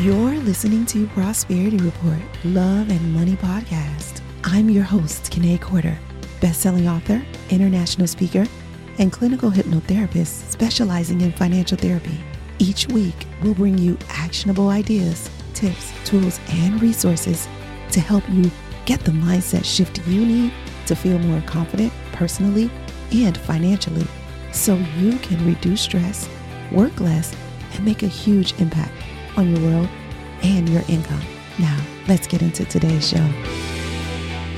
You're listening to Prosperity Report, Love and Money Podcast. I'm your host, Kanae Corder, best-selling author, international speaker, and clinical hypnotherapist specializing in financial therapy. Each week, we'll bring you actionable ideas, tips, tools, and resources to help you get the mindset shift you need to feel more confident personally and financially, so you can reduce stress, work less, and make a huge impact on your world and your income. Now, let's get into today's show.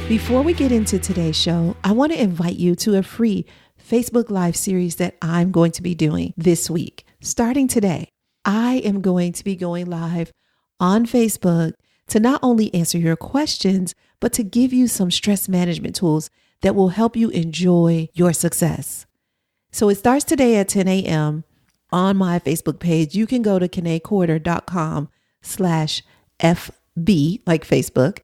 Before we get into today's show, I want to invite you to a free Facebook Live series that I'm going to be doing this week. Starting today, I am going to be going live on Facebook to not only answer your questions, but to give you some stress management tools that will help you enjoy your success. So it starts today at 10 a.m. on my Facebook page. You can go to kanaecorder.com/FB, like Facebook.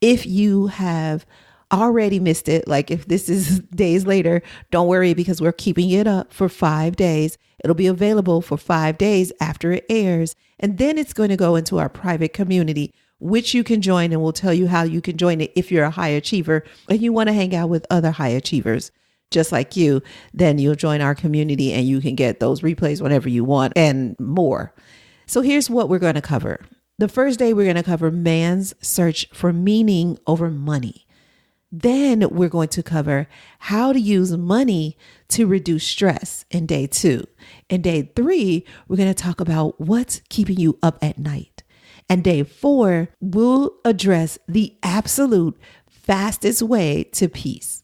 If you have already missed it, like if this is days later, don't worry, because we're keeping it up for 5 days. It'll be available for 5 days after it airs. And then it's going to go into our private community, which you can join, and we'll tell you how you can join it if you're a high achiever and you want to hang out with other high achievers just like you. Then you'll join our community and you can get those replays whenever you want and more. So here's what we're going to cover. The first day, we're going to cover man's search for meaning over money. Then we're going to cover how to use money to reduce stress in day 2. In day 3, we're going to talk about what's keeping you up at night. And day 4, we'll address the absolute fastest way to peace.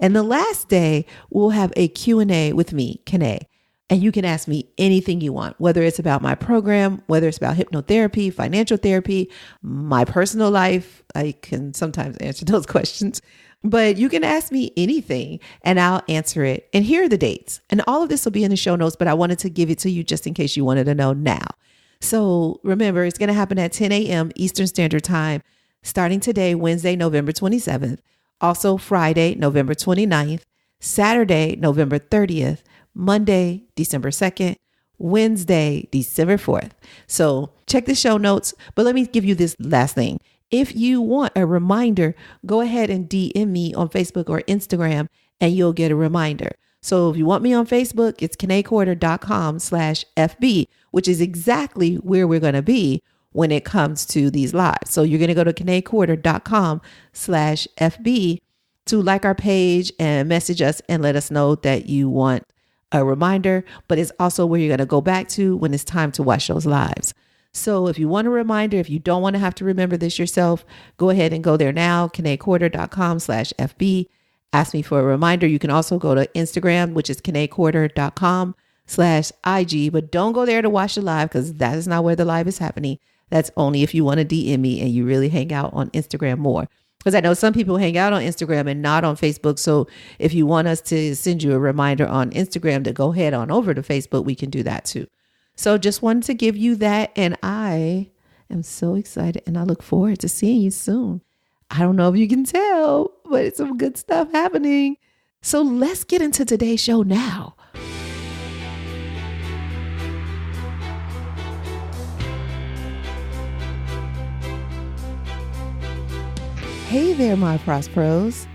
And the last day, we'll have a Q&A with me, Kanae. And you can ask me anything you want, whether it's about my program, whether it's about hypnotherapy, financial therapy, my personal life. I can sometimes answer those questions, but you can ask me anything and I'll answer it. And here are the dates. And all of this will be in the show notes, but I wanted to give it to you just in case you wanted to know now. So remember, it's going to happen at 10 a.m. Eastern Standard Time, starting today, Wednesday, November 27th. Also Friday, November 29th, Saturday, November 30th, Monday, December 2nd, Wednesday, December 4th. So check the show notes, but let me give you this last thing. If you want a reminder, go ahead and DM me on Facebook or Instagram and you'll get a reminder. So if you want me on Facebook, it's kanaecorder.com/FB, which is exactly where we're going to be when it comes to these lives. So you're going to go to kanaecorder.com/FB to like our page and message us and let us know that you want a reminder, but it's also where you're going to go back to when it's time to watch those lives. So if you want a reminder, if you don't want to have to remember this yourself, go ahead and go there now, kanaecorder.com/FB. Ask me for a reminder. You can also go to Instagram, which is kanaecorder.com/IG, but don't go there to watch the live because that is not where the live is happening. That's only if you want to DM me and you really hang out on Instagram more. Because I know some people hang out on Instagram and not on Facebook. So if you want us to send you a reminder on Instagram to go head on over to Facebook, we can do that too. So just wanted to give you that. And I am so excited and I look forward to seeing you soon. I don't know if you can tell, but it's some good stuff happening. So let's get into today's show now. Hey there, my Prospros.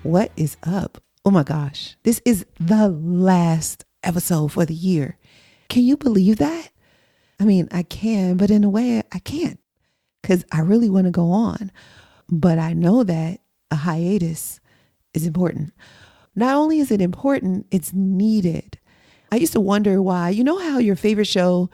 What is up? Oh my gosh, this is the last episode for the year. Can you believe that? I mean, I can, but in a way I can't because I really want to go on. But I know that a hiatus is important. Not only is it important, it's needed. I used to wonder why, you know how your favorite show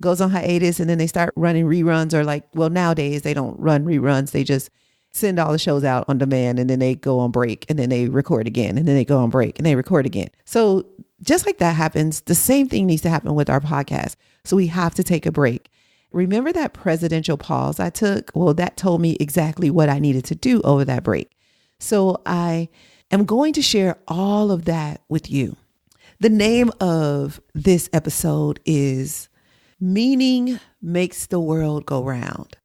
goes on hiatus and then they start running reruns, or like, well, nowadays they don't run reruns. They just send all the shows out on demand and then they go on break and then they record again and then they go on break and they record again. So just like that happens, the same thing needs to happen with our podcast. So we have to take a break. Remember that presidential pause I took? Well, that told me exactly what I needed to do over that break. So I am going to share all of that with you. The name of this episode is Meaning Makes the World Go Round.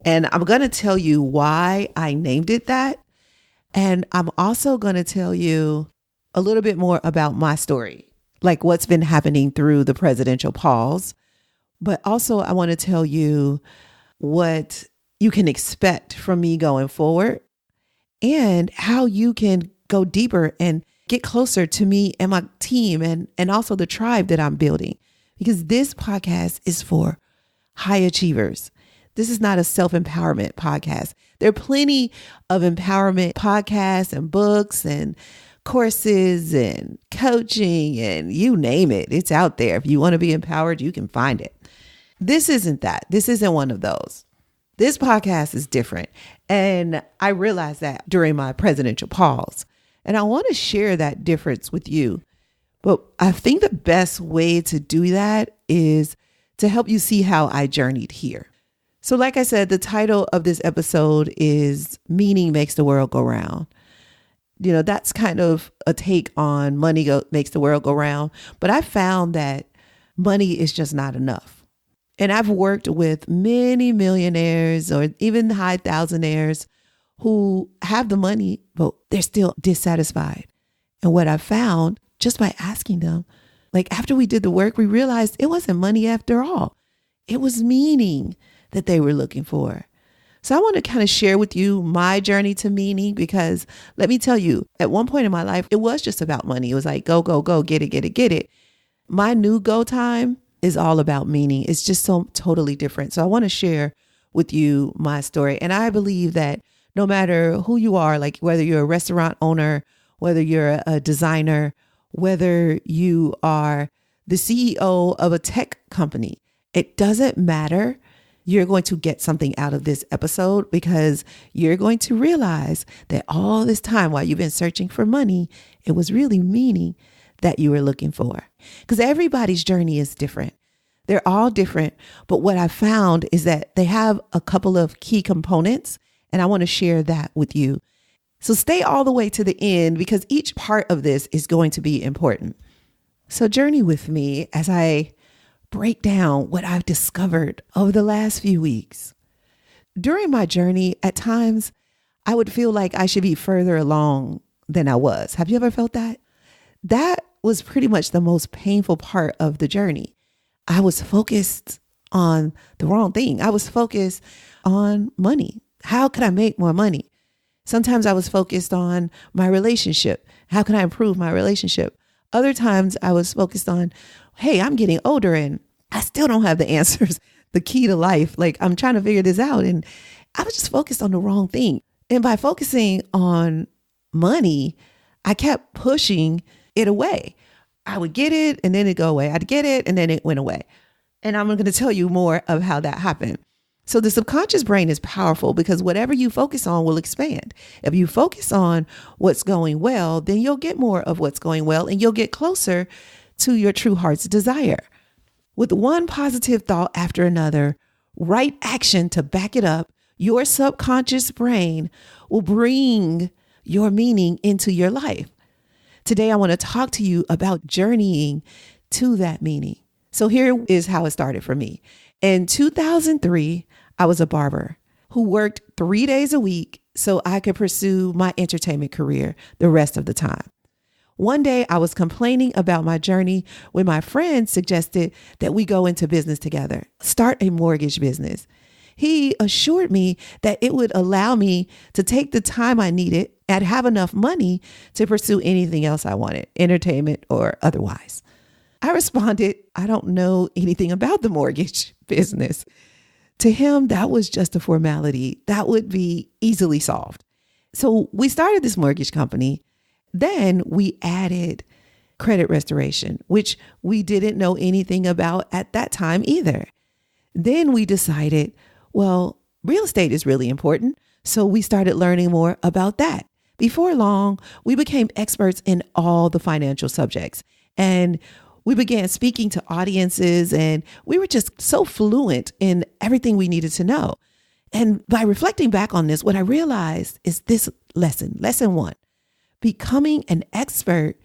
And I'm going to tell you why I named it that. And I'm also going to tell you a little bit more about my story, like what's been happening through the presidential pause, But also, I want to tell you what you can expect from me going forward and how you can go deeper and get closer to me and my team and also the tribe that I'm building. Because this podcast is for high achievers. This is not a self-empowerment podcast. There are plenty of empowerment podcasts and books and courses and coaching and you name it. It's out there. If you want to be empowered, you can find it. This isn't that. This isn't one of those. This podcast is different. And I realized that during my presidential pause. And I want to share that difference with you. But I think the best way to do that is to help you see how I journeyed here. So like I said, the title of this episode is Meaning Makes the World Go Round. You know, that's kind of a take on makes the world go round. But I found that money is just not enough. And I've worked with many millionaires or even high thousandaires who have the money, but they're still dissatisfied. And what I found just by asking them, like after we did the work, we realized it wasn't money after all. It was meaning that they were looking for. So I want to kind of share with you my journey to meaning, because let me tell you, at one point in my life, it was just about money. It was like, go, go, go, get it, get it, get it. My new go time is all about meaning. It's just so totally different. So I want to share with you my story. And I believe that no matter who you are, like whether you're a restaurant owner, whether you're a designer, whether you are the CEO of a tech company, it doesn't matter. You're going to get something out of this episode because you're going to realize that all this time while you've been searching for money, it was really meaning that you were looking for. Because everybody's journey is different. They're all different. But what I found is that they have a couple of key components, and I want to share that with you. So stay all the way to the end because each part of this is going to be important. So journey with me as I break down what I've discovered over the last few weeks. During my journey, at times, I would feel like I should be further along than I was. Have you ever felt that? That was pretty much the most painful part of the journey. I was focused on the wrong thing. I was focused on money. How could I make more money? Sometimes I was focused on my relationship. How can I improve my relationship? Other times I was focused on, hey, I'm getting older and I still don't have the answers, the key to life. Like I'm trying to figure this out. And I was just focused on the wrong thing. And by focusing on money, I kept pushing it away. I would get it and then it'd go away. I'd get it and then it went away. And I'm going to tell you more of how that happened. So the subconscious brain is powerful because whatever you focus on will expand. If you focus on what's going well, then you'll get more of what's going well and you'll get closer to your true heart's desire. With one positive thought after another, right action to back it up, your subconscious brain will bring your meaning into your life. Today, I want to talk to you about journeying to that meaning. So here is how it started for me. In 2003, I was a barber who worked 3 days a week so I could pursue my entertainment career the rest of the time. One day I was complaining about my journey when my friend suggested that we go into business together, start a mortgage business. He assured me that it would allow me to take the time I needed and have enough money to pursue anything else I wanted, entertainment or otherwise. I responded, I don't know anything about the mortgage business. To him, that was just a formality that would be easily solved. So we started this mortgage company. Then we added credit restoration, which we didn't know anything about at that time either. Then we decided, well, real estate is really important. So we started learning more about that. Before long, we became experts in all the financial subjects. And we began speaking to audiences and we were just so fluent in everything we needed to know. And by reflecting back on this, what I realized is this lesson one, becoming an expert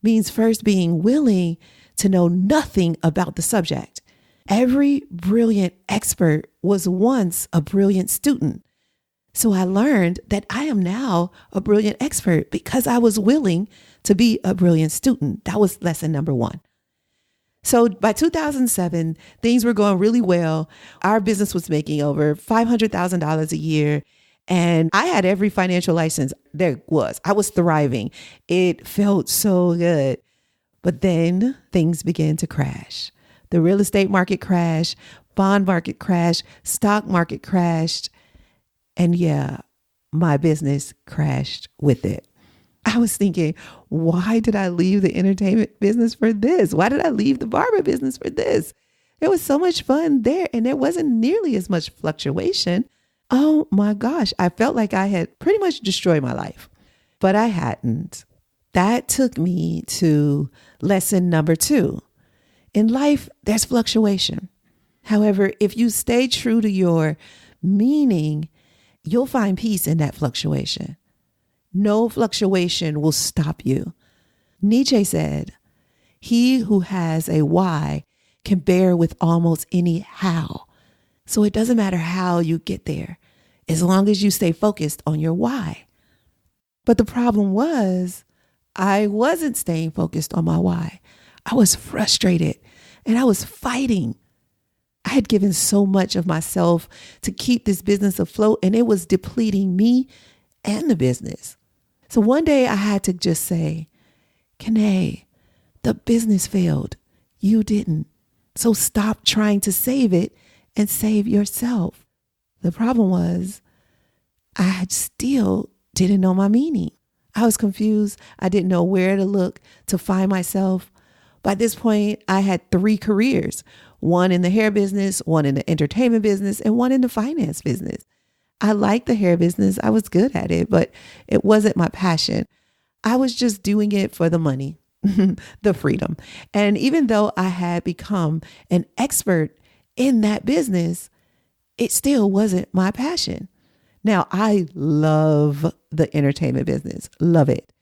means first being willing to know nothing about the subject. Every brilliant expert was once a brilliant student. So I learned that I am now a brilliant expert because I was willing to be a brilliant student. That was lesson number one. So by 2007, things were going really well. Our business was making over $500,000 a year. And I had every financial license there was. I was thriving. It felt so good. But then things began to crash. The real estate market crashed, bond market crashed, stock market crashed. And yeah, my business crashed with it. I was thinking, why did I leave the entertainment business for this? Why did I leave the barber business for this? There was so much fun there, and there wasn't nearly as much fluctuation. Oh my gosh, I felt like I had pretty much destroyed my life, but I hadn't. That took me to lesson number 2. In life, there's fluctuation. However, if you stay true to your meaning, you'll find peace in that fluctuation. No fluctuation will stop you. Nietzsche said, "He who has a why can bear with almost any how." So it doesn't matter how you get there, as long as you stay focused on your why. But the problem was, I wasn't staying focused on my why. I was frustrated and I was fighting. I had given so much of myself to keep this business afloat, and it was depleting me and the business. So one day I had to just say, Kanae, the business failed. You didn't. So stop trying to save it and save yourself. The problem was I still didn't know my meaning. I was confused. I didn't know where to look to find myself. By this point, I had 3 careers, one in the hair business, one in the entertainment business, and one in the finance business. I liked the hair business. I was good at it, but it wasn't my passion. I was just doing it for the money, the freedom. And even though I had become an expert in that business, it still wasn't my passion. Now, I love the entertainment business, love it.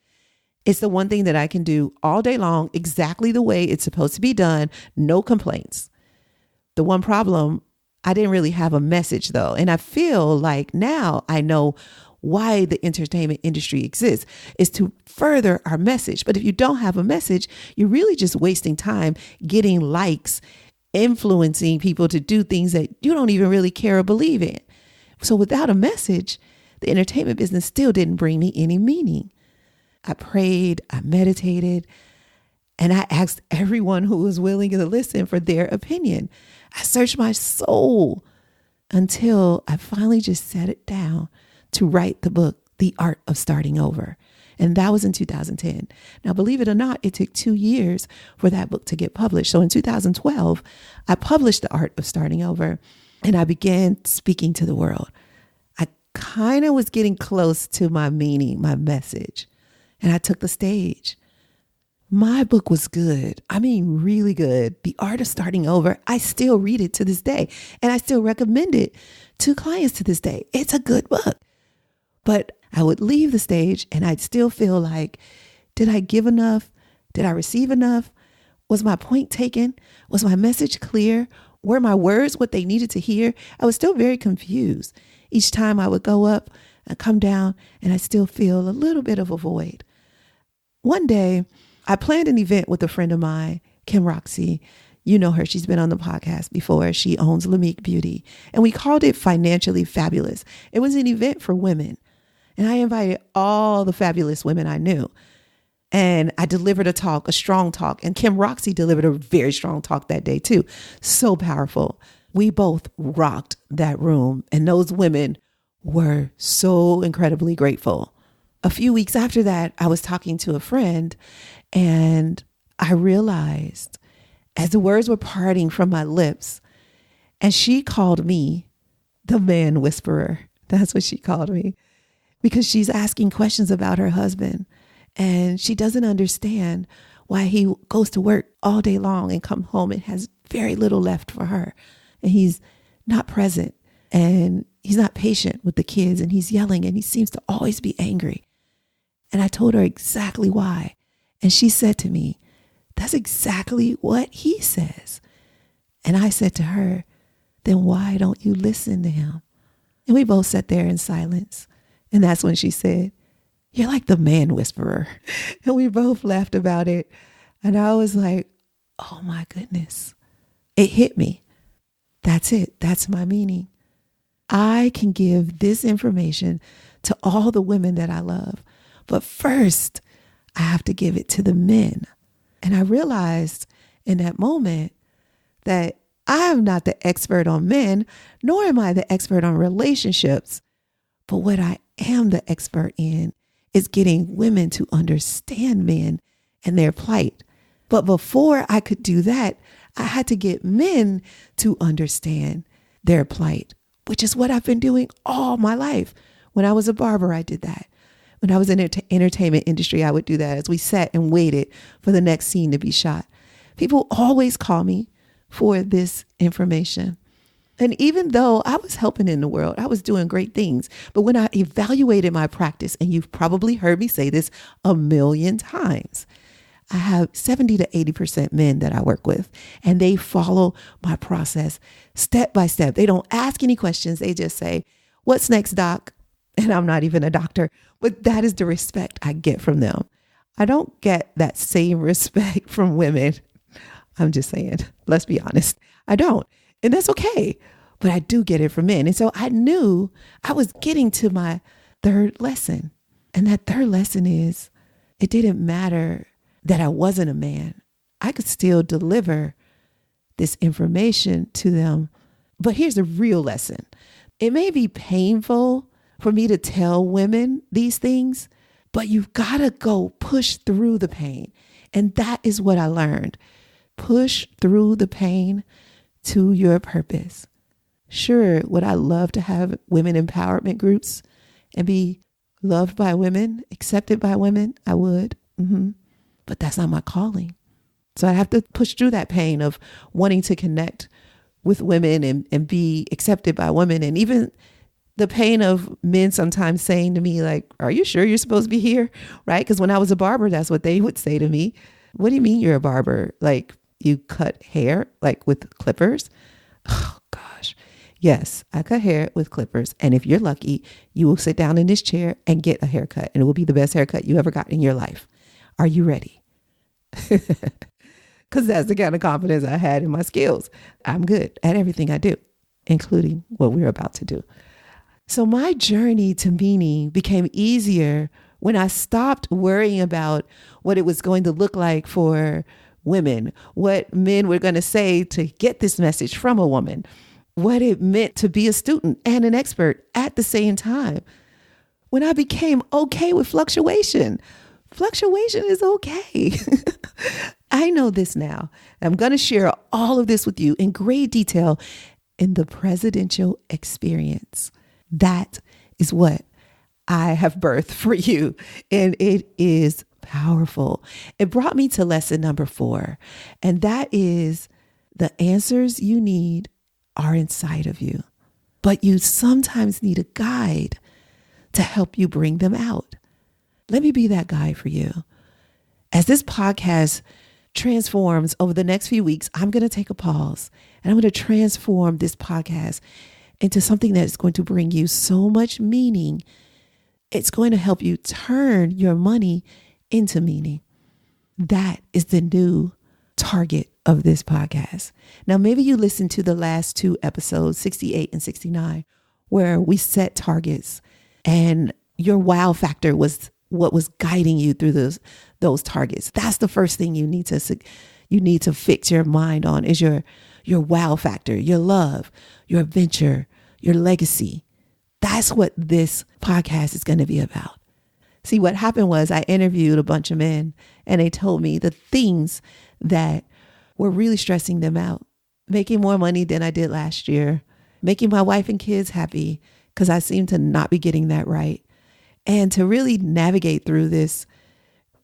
It's the one thing that I can do all day long, exactly the way it's supposed to be done, no complaints. The one problem, I didn't really have a message though. And I feel like now I know why the entertainment industry exists, is to further our message. But if you don't have a message, you're really just wasting time getting likes, influencing people to do things that you don't even really care or believe in. So without a message, the entertainment business still didn't bring me any meaning. I prayed, I meditated, and I asked everyone who was willing to listen for their opinion. I searched my soul until I finally just sat it down to write the book, The Art of Starting Over. And that was in 2010. Now, believe it or not, it took 2 years for that book to get published. So in 2012, I published The Art of Starting Over, and I began speaking to the world. I kind of was getting close to my meaning, my message, and I took the stage. My book was good. I mean, really good. The Art of Starting Over. I still read it to this day, and I still recommend it to clients to this day. It's a good book. But I would leave the stage and I'd still feel like, did I give enough? Did I receive enough? Was my point taken? Was my message clear? Were my words what they needed to hear? I was still very confused. Each time I would go up and come down, and I still feel a little bit of a void. One day, I planned an event with a friend of mine, Kim Roxy. You know her. She's been on the podcast before. She owns Lamique Beauty. And we called it Financially Fabulous. It was an event for women. And I invited all the fabulous women I knew. And I delivered a talk, a strong talk. And Kim Roxy delivered a very strong talk that day too. So powerful. We both rocked that room. And those women were so incredibly grateful. A few weeks after that, I was talking to a friend, and I realized as the words were parting from my lips, and she called me the man whisperer. That's what she called me, because she's asking questions about her husband, and she doesn't understand why he goes to work all day long and come home and has very little left for her. And he's not present, and he's not patient with the kids, and he's yelling, and he seems to always be angry. And I told her exactly why. And she said to me, that's exactly what he says. And I said to her, then why don't you listen to him? And we both sat there in silence. And that's when she said, you're like the man whisperer. And we both laughed about it. And I was like, oh my goodness, it hit me. That's it. That's my meaning. I can give this information to all the women that I love. But first, I have to give it to the men. And I realized in that moment that I am not the expert on men, nor am I the expert on relationships. But what I am the expert in is getting women to understand men and their plight. But before I could do that, I had to get men to understand their plight, which is what I've been doing all my life. When I was a barber, I did that. When I was in the entertainment industry, I would do that as we sat and waited for the next scene to be shot. People always call me for this information. And even though I was helping in the world, I was doing great things. But when I evaluated my practice, and you've probably heard me say this a million times, I have 70 to 80% men that I work with, and they follow my process step by step. They don't ask any questions. They just say, "What's next, doc?" And I'm not even a doctor, but that is the respect I get from them. I don't get that same respect from women. I'm just saying, let's be honest. I don't. And that's okay. But I do get it from men. And so I knew I was getting to my third lesson. And that third lesson is it didn't matter that I wasn't a man. I could still deliver this information to them. But here's the real lesson. It may be painful for me to tell women these things, but you've got to go push through the pain. And that is what I learned. Push through the pain to your purpose. Sure, would I love to have women empowerment groups and be loved by women, accepted by women? I would. But that's not my calling. So I have to push through that pain of wanting to connect with women and be accepted by women. And even the pain of men sometimes saying to me, like, "Are you sure you're supposed to be here?" Right? Because when I was a barber, that's what they would say to me. "What do you mean you're a barber? Like, you cut hair like with clippers?" Oh gosh. Yes, I cut hair with clippers. And if you're lucky, you will sit down in this chair and get a haircut, and it will be the best haircut you ever got in your life. Are you ready? Because that's the kind of confidence I had in my skills. I'm good at everything I do, including what we're about to do. So my journey to meaning became easier when I stopped worrying about what it was going to look like for women, what men were going to say to get this message from a woman, what it meant to be a student and an expert at the same time. When I became okay with fluctuation is okay. I know this now. I'm going to share all of this with you in great detail in the presidential experience. That is what I have birthed for you. And it is powerful. It brought me to lesson number 4. And that is the answers you need are inside of you. But you sometimes need a guide to help you bring them out. Let me be that guide for you. As this podcast transforms over the next few weeks, I'm going to take a pause and I'm going to transform this podcast into something that is going to bring you so much meaning. It's going to help you turn your money into meaning. That is the new target of this podcast. Now, maybe you listened to the last 2 episodes, 68 and 69, where we set targets and your wow factor was what was guiding you through those targets. That's the first thing you need to fix your mind on is your wow factor, your love, your adventure, your legacy. That's what this podcast is going to be about. See, what happened was I interviewed a bunch of men and they told me the things that were really stressing them out. Making more money than I did last year, making my wife and kids happy because I seem to not be getting that right. And to really navigate through this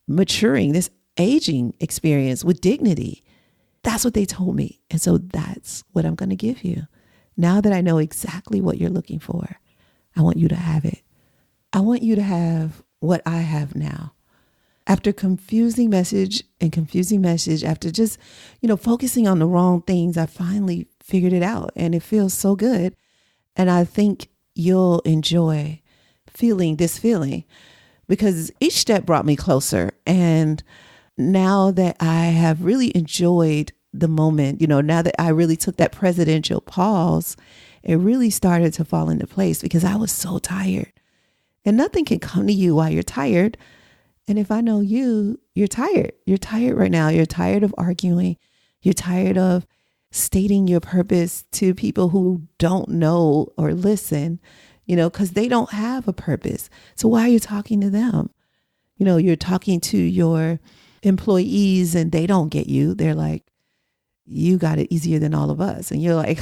maturing, this aging experience with dignity. That's what they told me. And so that's what I'm going to give you. Now that I know exactly what you're looking for, I want you to have it. I want you to have what I have now. After confusing message, after just, focusing on the wrong things, I finally figured it out and it feels so good. And I think you'll enjoy feeling this feeling because each step brought me closer. And now that I have really enjoyed the moment, now that I really took that presidential pause, it really started to fall into place because I was so tired. And nothing can come to you while you're tired. And if I know you're tired. You're tired right now. You're tired of arguing. You're tired of stating your purpose to people who don't know or listen, because they don't have a purpose. So why are you talking to them? You're talking to your employees and they don't get you. They're like, you got it easier than all of us. And you're like,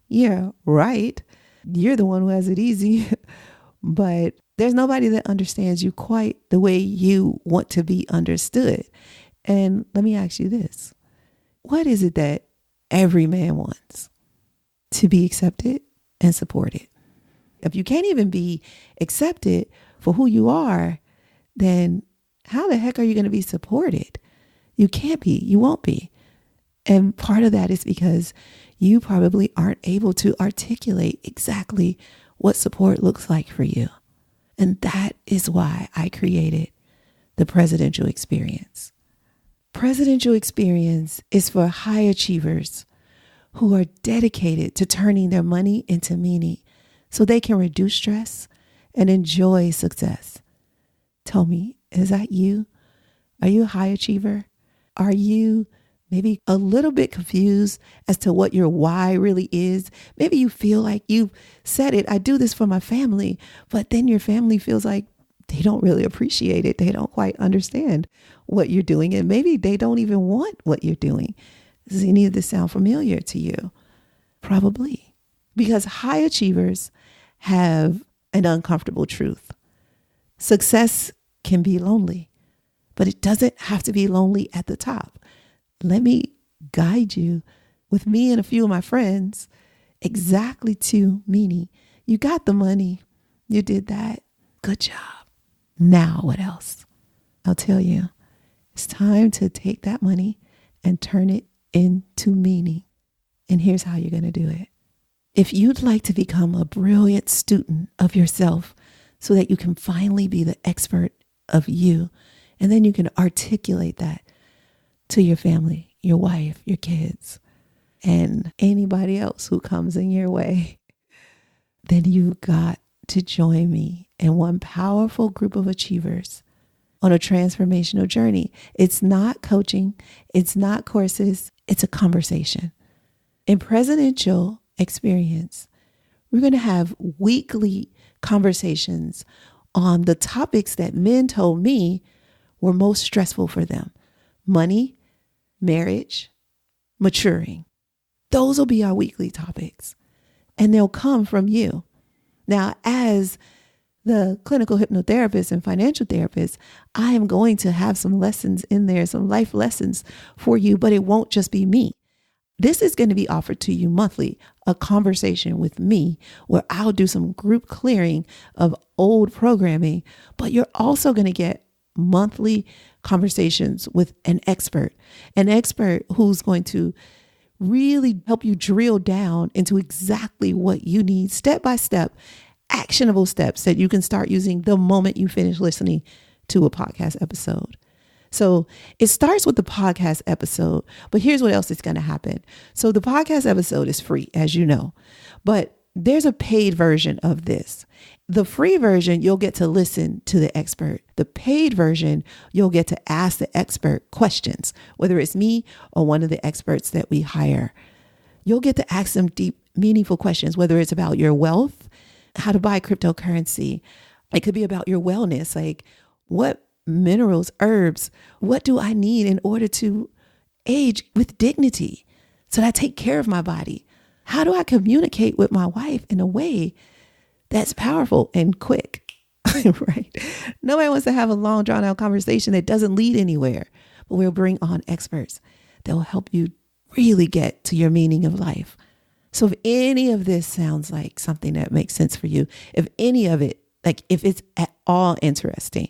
yeah, right. You're the one who has it easy. But there's nobody that understands you quite the way you want to be understood. And let me ask you this. What is it that every man wants? To be accepted and supported. If you can't even be accepted for who you are, then how the heck are you going to be supported? You can't be. You won't be. And part of that is because you probably aren't able to articulate exactly what support looks like for you. And that is why I created the Presidential Experience. Presidential Experience is for high achievers who are dedicated to turning their money into meaning so they can reduce stress and enjoy success. Tell me, is that you? Are you a high achiever? Are you maybe a little bit confused as to what your why really is? Maybe you feel like you've said it, I do this for my family, but then your family feels like they don't really appreciate it. They don't quite understand what you're doing. And maybe they don't even want what you're doing. Does any of this sound familiar to you? Probably. Because high achievers have an uncomfortable truth. Success can be lonely, but it doesn't have to be lonely at the top. Let me guide you with me and a few of my friends exactly to meaning. You got the money. You did that. Good job. Now what else? I'll tell you. It's time to take that money and turn it into meaning. And here's how you're going to do it. If you'd like to become a brilliant student of yourself so that you can finally be the expert of you, and then you can articulate that to your family, your wife, your kids, and anybody else who comes in your way, then you've got to join me in one powerful group of achievers on a transformational journey. It's not coaching. It's not courses. It's a conversation. In Presidential Experience, we're going to have weekly conversations on the topics that men told me were most stressful for them. Money, marriage, maturing. Those will be our weekly topics, and they'll come from you. Now, as the clinical hypnotherapist and financial therapist, I am going to have some lessons in there, some life lessons for you, but it won't just be me. This is going to be offered to you monthly, a conversation with me where I'll do some group clearing of old programming, but you're also going to get monthly conversations with an expert who's going to really help you drill down into exactly what you need, step by step, actionable steps that you can start using the moment you finish listening to a podcast episode. So it starts with the podcast episode, but here's what else is going to happen. So the podcast episode is free, as you know, but there's a paid version of this. The free version, you'll get to listen to the expert. The paid version, you'll get to ask the expert questions, whether it's me or one of the experts that we hire. You'll get to ask them deep, meaningful questions, whether it's about your wealth, how to buy cryptocurrency. It could be about your wellness, like what minerals, herbs, what do I need in order to age with dignity so that I take care of my body? How do I communicate with my wife in a way that's powerful and quick? Right? Nobody wants to have a long, drawn out conversation that doesn't lead anywhere, but we'll bring on experts that will help you really get to your meaning of life. So if any of this sounds like something that makes sense for you, if any of it, like if it's at all interesting,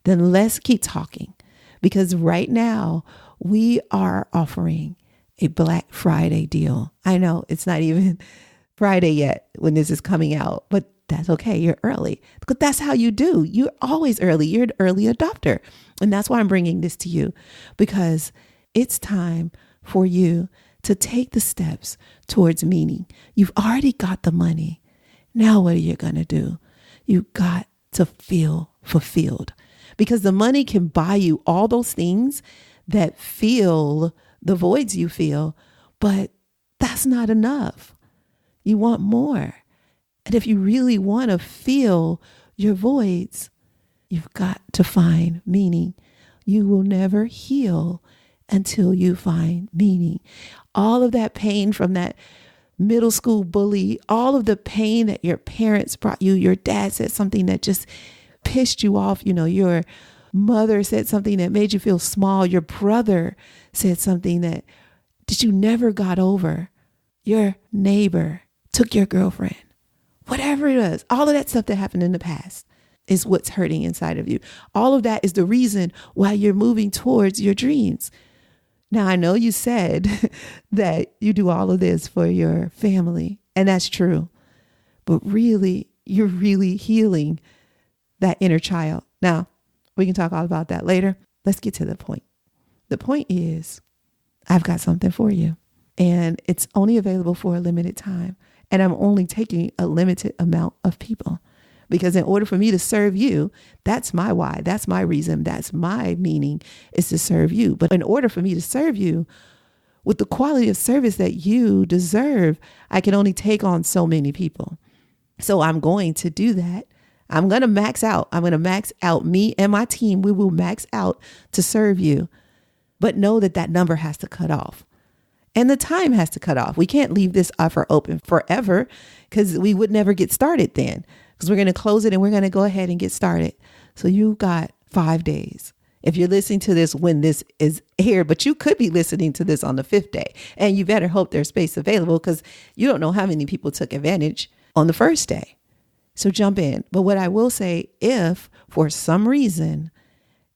then let's keep talking, because right now we are offering a Black Friday deal. I know it's not even Friday yet when this is coming out, but That's okay. You're early. But that's how you do. You're always early. You're an early adopter. And that's why I'm bringing this to you, because it's time for you to take the steps towards meaning. You've already got the money. Now what are you going to do? You got to feel fulfilled, because the money can buy you all those things that fill the voids you feel, but that's not enough. You want more. And if you really want to fill your voids, you've got to find meaning. You will never heal until you find meaning. All of that pain from that middle school bully, all of the pain that your parents brought you, your dad said something that just pissed you off, your mother said something that made you feel small, your brother said something that you never got over, your neighbor took your girlfriend, whatever it was, all of that stuff that happened in the past is what's hurting inside of you. All of that is the reason why you're moving towards your dreams. Now, I know you said that you do all of this for your family, and that's true, but really, you're really healing that inner child. Now, we can talk all about that later. Let's get to the point. The point is, I've got something for you, and it's only available for a limited time. And I'm only taking a limited amount of people, because in order for me to serve you, that's my why. That's my reason. That's my meaning, is to serve you. But in order for me to serve you with the quality of service that you deserve, I can only take on so many people. So I'm going to do that. I'm going to max out. I'm going to max out. Me and my team. We will max out to serve you. But know that that number has to cut off. And the time has to cut off. We can't leave this offer open forever, because we would never get started then, because we're going to close it and we're going to go ahead and get started. So you got 5 days. If you're listening to this when this is aired, but you could be listening to this on the 5th day, and you better hope there's space available, because you don't know how many people took advantage on the first day. So jump in. But what I will say, if for some reason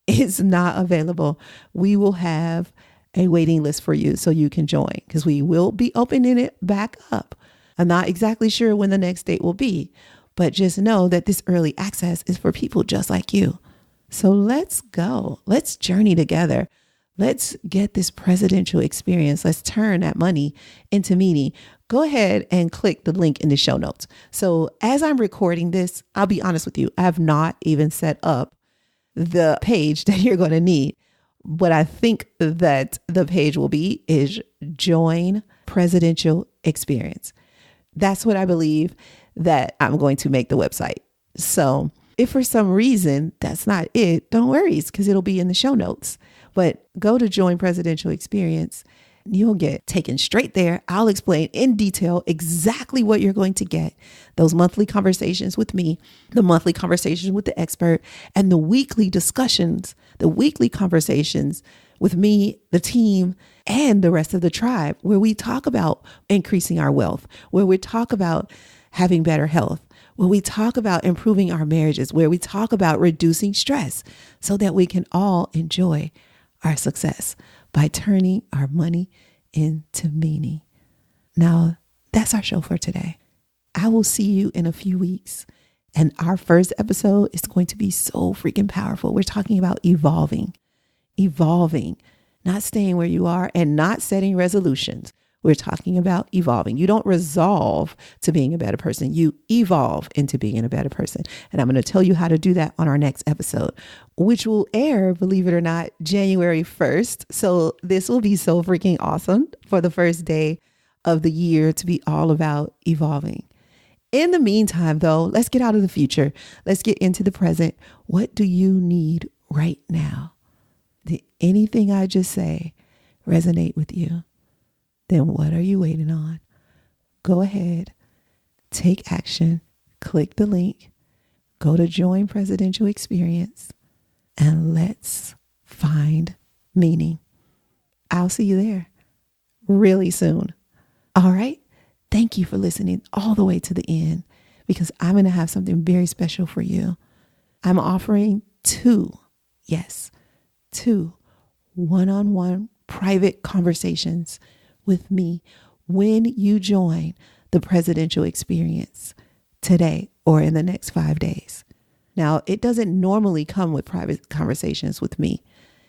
it's not available, we will have a waiting list for you so you can join, because we will be opening it back up. I'm not exactly sure when the next date will be, but just know that this early access is for people just like you. So let's go. Let's journey together. Let's get this presidential experience. Let's turn that money into meaning. Go ahead and click the link in the show notes. So as I'm recording this, I'll be honest with you, I have not even set up the page that you're going to need. What I think that the page will be is Join Presidential Experience. That's what I believe that I'm going to make the website. So if for some reason that's not it, don't worry, because it'll be in the show notes. But go to Join Presidential Experience. You'll get taken straight there. I'll explain in detail exactly what you're going to get. Those monthly conversations with me, the monthly conversations with the expert, and the weekly discussions, the weekly conversations with me, the team, and the rest of the tribe, where we talk about increasing our wealth, where we talk about having better health, where we talk about improving our marriages, where we talk about reducing stress so that we can all enjoy our success by turning our money into meaning. Now, that's our show for today. I will see you in a few weeks. And our first episode is going to be so freaking powerful. We're talking about evolving, not staying where you are and not setting resolutions. We're talking about evolving. You don't resolve to being a better person. You evolve into being a better person. And I'm going to tell you how to do that on our next episode, which will air, believe it or not, January 1st. So this will be so freaking awesome for the first day of the year to be all about evolving. In the meantime, though, let's get out of the future. Let's get into the present. What do you need right now? Did anything I just say resonate with you? Then what are you waiting on? Go ahead, take action, click the link, go to Join Presidential Experience, and let's find meaning. I'll see you there really soon. All right. Thank you for listening all the way to the end, because I'm going to have something very special for you. I'm offering two one-on-one private conversations with me when you join the Presidential Experience today or in the next 5 days. Now, it doesn't normally come with private conversations with me.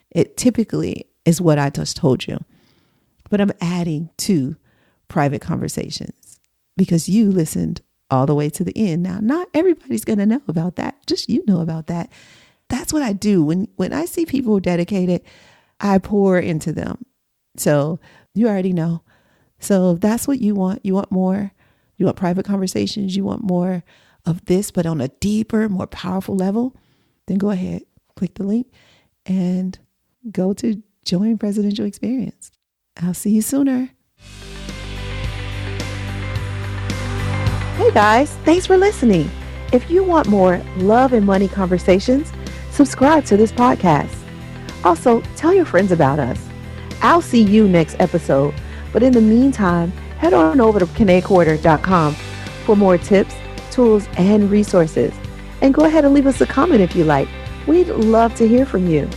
It typically is what I just told you. But I'm adding to private conversations because you listened all the way to the end. Now, not everybody's going to know about that. Just you know about that. That's what I do. When I see people dedicated, I pour into them. So you already know. So if that's what you want more, you want private conversations, you want more of this, but on a deeper, more powerful level, then go ahead, click the link and go to join Presidential Experience. I'll see you sooner. Hey guys, thanks for listening. If you want more love and money conversations, subscribe to this podcast. Also, tell your friends about us. I'll see you next episode. But in the meantime, head on over to KeneQuarter.com for more tips, tools, and resources. And go ahead and leave us a comment if you like. We'd love to hear from you.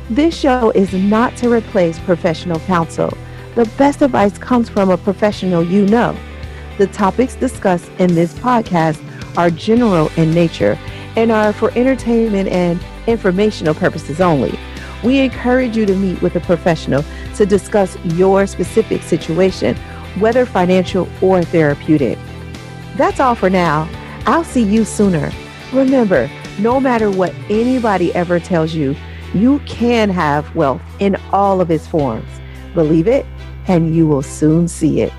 This show is not to replace professional counsel. The best advice comes from a professional you know. The topics discussed in this podcast are general in nature and are for entertainment and informational purposes only. We encourage you to meet with a professional to discuss your specific situation, whether financial or therapeutic. That's all for now. I'll see you sooner. Remember, no matter what anybody ever tells you, you can have wealth in all of its forms. Believe it, and you will soon see it.